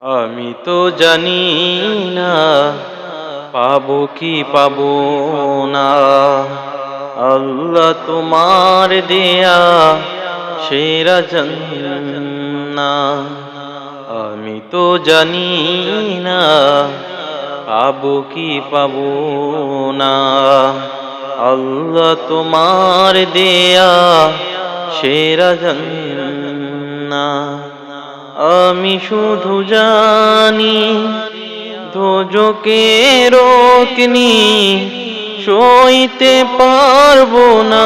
আমি তো জানি না পাবো কি পাবো না। আল্লাহ তোমার দেয়া সেরা জান্নাহ। আমি তো জানি না পাবো কি পাবো না। আল্লাহ তোমার দেয়া সেরা জান্নাহ। আমি শুধু জানি দোজখের অগ্নি সইতে পারবো না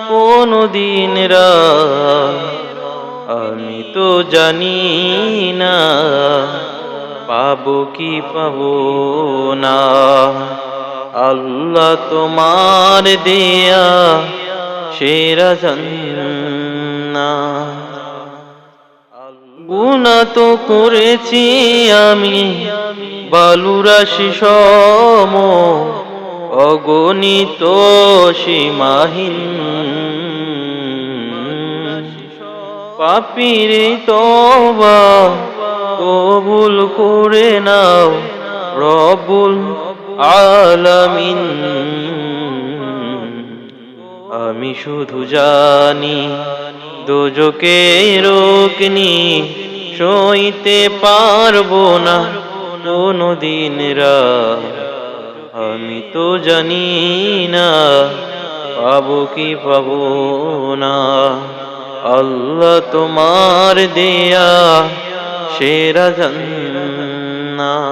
কোনদিন রাত। আমি তো জানি না পাবো কি পাবো না। আল্লাহ তোমার দেয়া সেরা জান্নাহ। গুনাহ তো করেছি আমি বালুরাশি সম, অগণিত সীমাহীন। পাপীর তওবা কবুল করে নাও রব্বুল আলামিন। আমি শুধু জানি দোজখের অগ্নি সইতে পারবো না কোনদিন রাত। আমি তো জানি না পাবো কি পাবো না। আল্লাহ তোমার দেয়া সেরা জান্নাহ।